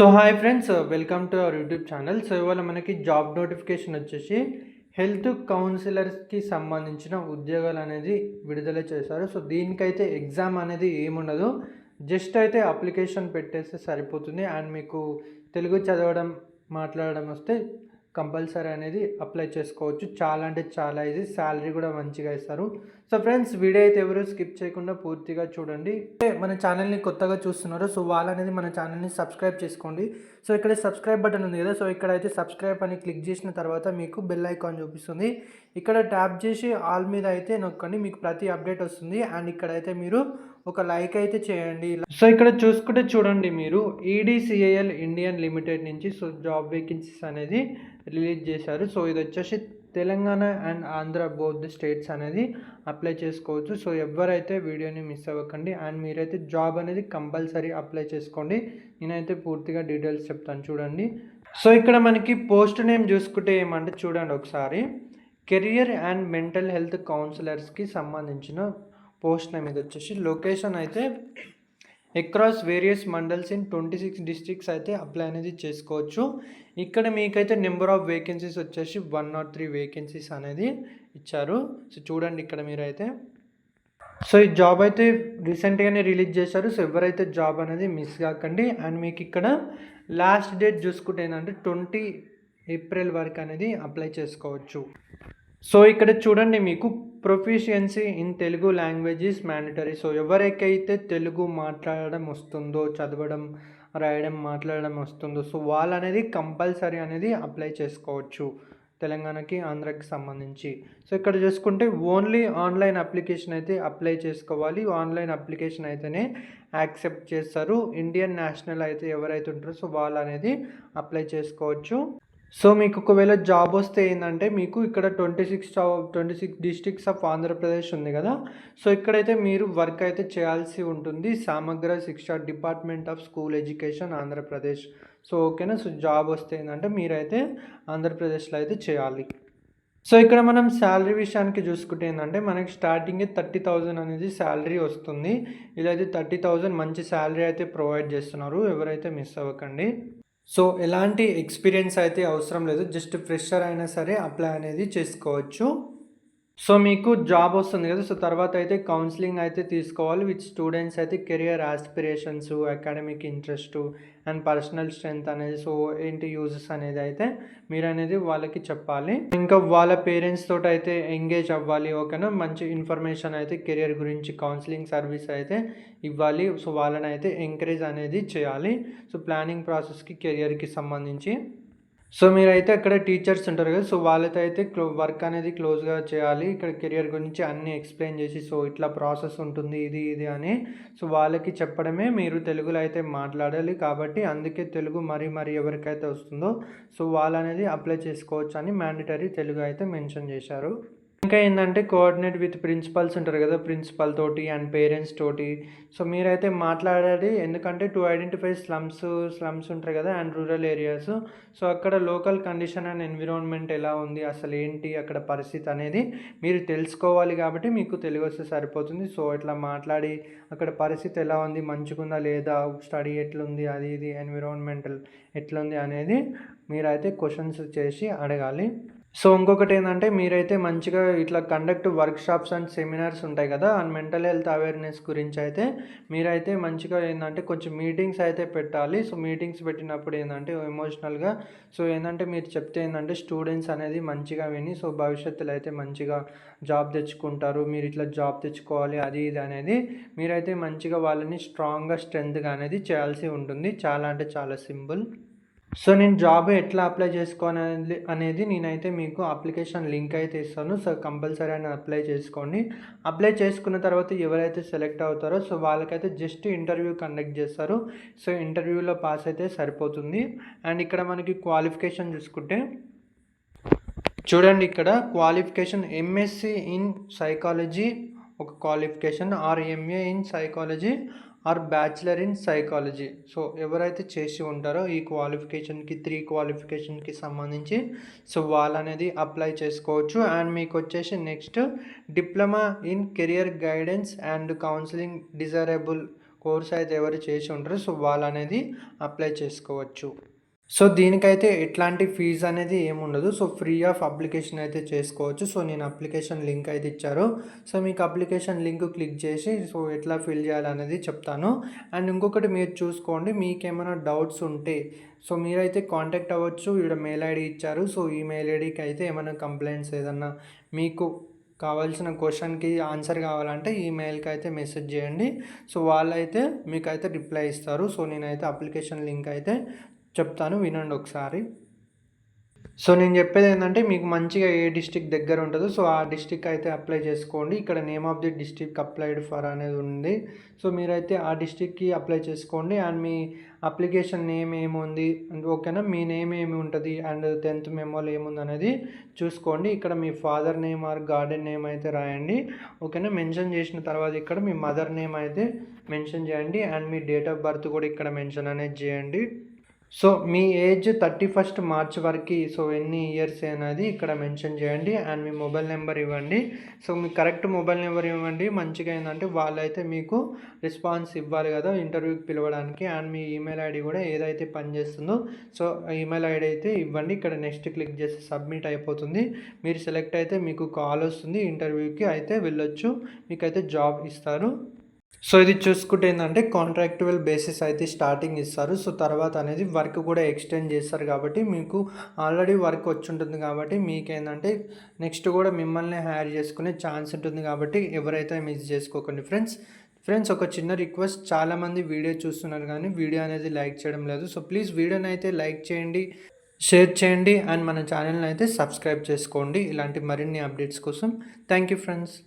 So hi friends, welcome to our YouTube channel. So ఇవాళ మనకి job notification వచ్చేసి health కౌన్సిలర్స్కి సంబంధించిన ఉద్యోగాలు అనేది విడుదల చేశారు. సో దీనికైతే ఎగ్జామ్ అనేది ఏముండదు, జస్ట్ అయితే అప్లికేషన్ పెట్టేస్తే సరిపోతుంది. అండ్ మీకు తెలుగు చదవడం మాట్లాడడం వస్తే కంపల్సరీ అనేది అప్లై చేసుకోవచ్చు. చాలా అంటే చాలా ఈజీ, శాలరీ కూడా మంచిగా ఇస్తారు. సో ఫ్రెండ్స్, వీడియో అయితే ఎవరు స్కిప్ చేయకుండా పూర్తిగా చూడండి. మన ఛానల్ని కొత్తగా చూస్తున్నారు, సో వాళ్ళనేది మన ఛానల్ని సబ్స్క్రైబ్ చేసుకోండి. సో ఇక్కడ సబ్స్క్రైబ్ బటన్ ఉంది కదా, సో ఇక్కడ అయితే సబ్స్క్రైబ్ అని క్లిక్ చేసిన తర్వాత మీకు బెల్ ఐకాన్ చూపిస్తుంది. ఇక్కడ ట్యాప్ చేసి ఆల్ మీద అయితే నొక్కండి, మీకు ప్రతి అప్డేట్ వస్తుంది. అండ్ ఇక్కడైతే మీరు ఒక లైక్ అయితే చేయండి. సో ఇక్కడ చూసుకుంటే చూడండి, మీరు ఈడీసీఏఎల్ ఇండియన్ లిమిటెడ్ నుంచి సో జాబ్ వేకెన్సీస్ అనేది రిలీజ్ చేశారు. సో ఇది వచ్చేసి Telangana and Andhra both states అనేది అప్లై చేసుకోవచ్చు. సో ఎవరైతే వీడియోని మిస్ అవ్వకండి. అండ్ మీరైతే జాబ్ అనేది కంపల్సరీ అప్లై చేసుకోండి. నేనైతే పూర్తిగా డీటెయిల్స్ చెప్తాను చూడండి. సో ఇక్కడ మనకి పోస్ట్ నేమ్ చూసుకుంటే ఏమంటే చూడండి ఒకసారి, కెరియర్ అండ్ మెంటల్ హెల్త్ కౌన్సిలర్స్కి సంబంధించిన పోస్ట్ నేమ్. ఇది వచ్చేసి లొకేషన్ అయితే across various mandals in 26 districts అయితే అప్లై అనేది చేసుకోవచ్చు. ఇక్కడ మీకైతే నెంబర్ ఆఫ్ వేకెన్సీస్ వచ్చేసి 103 వేకెన్సీస్ అనేది ఇచ్చారు. సో చూడండి ఇక్కడ మీరైతే. సో ఈ జాబ్ అయితే రీసెంట్గానే రిలీజ్ చేశారు. సో ఎవరైతే జాబ్ అనేది మిస్ కాకండి. అండ్ మీకు ఇక్కడ లాస్ట్ డేట్ చూసుకుంటే ఏంటంటే 20 ఏప్రిల్ వరకు అనేది అప్లై చేసుకోవచ్చు. సో ఇక్కడ చూడండి, మీకు proficiency in Telugu language is mandatory. So ఎవరికైతే తెలుగు మాట్లాడడం వస్తుందో, చదవడం రాయడం మాట్లాడడం వస్తుందో, సో వాళ్ళు అనేది కంపల్సరీ అనేది అప్లై చేసుకోవచ్చు తెలంగాణకి ఆంధ్రాకి సంబంధించి. సో ఇక్కడ చూసుకుంటే ఓన్లీ ఆన్లైన్ అప్లికేషన్ అయితే అప్లై చేసుకోవాలి. ఆన్లైన్ అప్లికేషన్ అయితేనే యాక్సెప్ట్ చేస్తారు. ఇండియన్ నేషనల్ అయితే ఎవరైతే ఉంటారో సో వాళ్ళు అనేది అప్లై చేసుకోవచ్చు. సో మీకు ఒకవేళ జాబ్ వస్తే ఏంటంటే మీకు ఇక్కడ 26 డిస్ట్రిక్ట్స్ ఆఫ్ ఆంధ్రప్రదేశ్ ఉంది కదా, సో ఇక్కడైతే మీరు వర్క్ అయితే చేయాల్సి ఉంటుంది. సమగ్ర శిక్ష department of school education Andhra Pradesh. So ఓకేనా. సో జాబ్ వస్తే ఏంటంటే మీరైతే ఆంధ్రప్రదేశ్లో అయితే చేయాలి. సో ఇక్కడ మనం శాలరీ విషయానికి చూసుకుంటే ఏంటంటే మనకి స్టార్టింగే 30,000 అనేది శాలరీ వస్తుంది. ఇదైతే 30,000 మంచి శాలరీ అయితే ప్రొవైడ్ చేస్తున్నారు, ఎవరైతే మిస్ అవ్వకండి. సో ఎలాంటి ఎక్స్పీరియన్స్ అయితే అవసరం లేదు, జస్ట్ ఫ్రెషర్ అయినా సరే అప్లై అనేది చేసుకోవచ్చు. సో మీకు జాబ్ వస్తుంది కదా, సో తర్వాత అయితే కౌన్సిలింగ్ అయితే తీసుకోవాలి. విత్ స్టూడెంట్స్ అయితే career aspirations, academic interest and personal strength అనేది, సో ఏంటి యూజెస్ అనేది అయితే మీరు అనేది వాళ్ళకి చెప్పాలి. ఇంకా వాళ్ళ పేరెంట్స్ తోటి అయితే ఎంగేజ్ అవ్వాలి. ఓకేనా. మంచి ఇన్ఫర్మేషన్ అయితే కెరియర్ గురించి కౌన్సిలింగ్ సర్వీస్ అయితే ఇవ్వాలి. సో వాళ్ళని అయితే ఎంకరేజ్ అనేది చేయాలి. సో ప్లానింగ్ ప్రాసెస్కి కెరియర్కి సంబంధించి. సో మీరైతే అక్కడ టీచర్స్ ఉంటారు కదా, సో వాళ్ళతో అయితే వర్క్ అనేది క్లోజ్గా చేయాలి. ఇక్కడ కెరియర్ గురించి అన్నీ ఎక్స్ప్లెయిన్ చేసి, సో ఇట్లా ప్రాసెస్ ఉంటుంది ఇది అని సో వాళ్ళకి చెప్పడమే. మీరు తెలుగులో అయితే మాట్లాడాలి కాబట్టి అందుకే తెలుగు మరి ఎవరికైతే వస్తుందో సో వాళ్ళు అనేది అప్లై చేసుకోవచ్చు అని మ్యాండటరీ తెలుగు అయితే మెన్షన్ చేశారు. ఇంకా ఏంటంటే కోఆర్డినేట్ విత్ ప్రిన్సిపల్స్ ఉంటారు కదా, ప్రిన్సిపల్ తోటి అండ్ పేరెంట్స్ తోటి. సో మీరైతే మాట్లాడాలి, ఎందుకంటే టు ఐడెంటిఫై స్లమ్స్ ఉంటాయి కదా అండ్ రూరల్ ఏరియాస్. సో అక్కడ లోకల్ కండిషన్ అండ్ ఎన్విరాన్మెంట్ ఎలా ఉంది, అసలు ఏంటి అక్కడ పరిస్థితి అనేది మీరు తెలుసుకోవాలి. కాబట్టి మీకు తెలుగు వస్తే సరిపోతుంది. సో ఇట్లా మాట్లాడి అక్కడ పరిస్థితి ఎలా ఉంది, మంచిగుందా లేదా, స్టడీ ఎట్లుంది, అది ఇది ఎన్విరాన్మెంటల్ ఎట్లుంది అనేది మీరైతే క్వశ్చన్స్ చేసి అడగాలి. సో ఇంకొకటి ఏంటంటే మీరైతే మంచిగా ఇట్లా కండక్ట్ వర్క్షాప్స్ అండ్ సెమినార్స్ ఉంటాయి కదా, అండ్ మెంటల్ హెల్త్ అవేర్నెస్ గురించి అయితే మీరైతే మంచిగా ఏంటంటే కొంచెం మీటింగ్స్ అయితే పెట్టాలి. సో మీటింగ్స్ పెట్టినప్పుడు ఏంటంటే ఎమోషనల్గా సో ఏంటంటే మీరు చెప్తే ఏంటంటే స్టూడెంట్స్ అనేది మంచిగా విని సో భవిష్యత్తులో అయితే మంచిగా జాబ్ తెచ్చుకుంటారు. మీరు ఇట్లా జాబ్ తెచ్చుకోవాలి అది ఇది అనేది మీరైతే మంచిగా వాళ్ళని స్ట్రెంగ్త్గా అనేది చేయాల్సి ఉంటుంది. చాలా అంటే చాలా సింపుల్. సో నేను జాబ్ ఎట్లా అప్లై చేసుకోవాలి అనేది నేనైతే మీకు అప్లికేషన్ లింక్ అయితే ఇస్తాను. సో కంపల్సరీ అని అప్లై చేసుకోండి. అప్లై చేసుకున్న తర్వాత ఎవరైతే సెలెక్ట్ అవుతారో సో వాళ్ళకైతే జస్ట్ ఇంటర్వ్యూ కండక్ట్ చేస్తారు. సో ఇంటర్వ్యూలో పాస్ అయితే సరిపోతుంది. అండ్ ఇక్కడ మనకి క్వాలిఫికేషన్ చూసుకుంటే చూడండి, ఇక్కడ క్వాలిఫికేషన్ ఎంఎస్సి ఇన్ సైకాలజీ ఒక qualification, or MA in psychology or bachelor in psychology. So ఎవరైతే చేసి ఉంటారో ఈ క్వాలిఫికేషన్కి 3 క్వాలిఫికేషన్కి సంబంధించి సో వాళ్ళు అనేది అప్లై చేసుకోవచ్చు. అండ్ మీకు వచ్చేసి next diploma in career guidance and counselling desirable course అయితే ఎవరు చేసి ఉంటారో సో వాళ్ళనేది అప్లై చేసుకోవచ్చు. సో దీనికైతే ఎట్లాంటి ఫీజ్ అనేది ఏముండదు. సో ఫ్రీ ఆఫ్ అప్లికేషన్ అయితే చేసుకోవచ్చు. సో నేను అప్లికేషన్ లింక్ అయితే ఇచ్చారు. సో మీకు అప్లికేషన్ లింక్ క్లిక్ చేసి సో ఎట్లా ఫిల్ చేయాలనేది చెప్తాను. అండ్ ఇంకొకటి మీరు చూసుకోండి, మీకేమైనా డౌట్స్ ఉంటే సో మీరైతే కాంటాక్ట్ అవ్వచ్చు. ఈడ మెయిల్ ఐడి ఇచ్చారు. సో ఈ మెయిల్ ఐడికి అయితే ఏమైనా కంప్లైంట్స్ ఏదన్నా మీకు కావాల్సిన క్వశ్చన్కి ఆన్సర్ కావాలంటే ఈ మెయిల్కి అయితే మెసేజ్ చేయండి. సో వాళ్ళైతే మీకైతే రిప్లై ఇస్తారు. సో నేనైతే అప్లికేషన్ లింక్ అయితే చెప్తాను, వినండి ఒకసారి. సో నేను చెప్పేది ఏంటంటే మీకు మంచిగా ఏ డిస్ట్రిక్ట్ దగ్గర ఉంటుందో సో ఆ డిస్ట్రిక్ట్ అయితే అప్లై చేసుకోండి. ఇక్కడ name of the district applied for అనేది ఉంది. సో మీరైతే ఆ డిస్ట్రిక్ట్కి అప్లై చేసుకోండి. అండ్ మీ అప్లికేషన్ నేమ్ ఏముంది ఓకేనా, మీ నేమ్ ఏమి ఉంటుంది అండ్ 10th మెమోలో ఏముంది అనేది చూసుకోండి. ఇక్కడ మీ father name or guardian name అయితే రాయండి ఓకేనా. మెన్షన్ చేసిన తర్వాత ఇక్కడ మీ మదర్ నేమ్ అయితే మెన్షన్ చేయండి. అండ్ మీ డేట్ ఆఫ్ బర్త్ కూడా ఇక్కడ మెన్షన్ అనేది చేయండి. సో మీ ఏజ్ 31st మార్చ్ వరకు సో ఎన్ని ఇయర్స్ అనేది ఇక్కడ మెన్షన్ చేయండి. అండ్ మీ మొబైల్ నెంబర్ ఇవ్వండి. సో మీ కరెక్ట్ మొబైల్ నెంబర్ ఇవ్వండి. మంచిగా ఏంటంటే వాళ్ళైతే మీకు రెస్పాన్స్ ఇవ్వాలి కదా ఇంటర్వ్యూకి పిలవడానికి. అండ్ మీ ఈమెయిల్ ఐడి కూడా ఏదైతే పనిచేస్తుందో సో ఈమెయిల్ ఐడి అయితే ఇవ్వండి. ఇక్కడ నెక్స్ట్ క్లిక్ చేసి సబ్మిట్ అయిపోతుంది. మీరు సెలెక్ట్ అయితే మీకు కాల్ వస్తుంది, ఇంటర్వ్యూకి అయితే వెళ్ళొచ్చు, మీకైతే జాబ్ ఇస్తారు. సో ఇది చూసుకుంటే ఏంటంటే కాంట్రాక్టువల్ బేసిస్ అయితే స్టార్టింగ్ ఇస్తారు. సో తర్వాత అనేది వర్క్ కూడా ఎక్స్టెండ్ చేస్తారు కాబట్టి మీకు ఆల్రెడీ వర్క్ వచ్చి ఉంటుంది కాబట్టి మీకేంటంటే నెక్స్ట్ కూడా మిమ్మల్ని హైర్ చేసుకునే ఛాన్స్ ఉంటుంది కాబట్టి ఎవరైతే మిస్ చేసుకోకండి ఫ్రెండ్స్ ఒక చిన్న రిక్వెస్ట్, చాలామంది వీడియో చూస్తున్నారు కానీ వీడియో అనేది లైక్ చేయడం లేదు. సో ప్లీజ్ వీడియోని అయితే లైక్ చేయండి, షేర్ చేయండి అండ్ మన ఛానల్ని అయితే సబ్స్క్రైబ్ చేసుకోండి ఇలాంటి మరిన్ని అప్డేట్స్ కోసం. Thank you friends.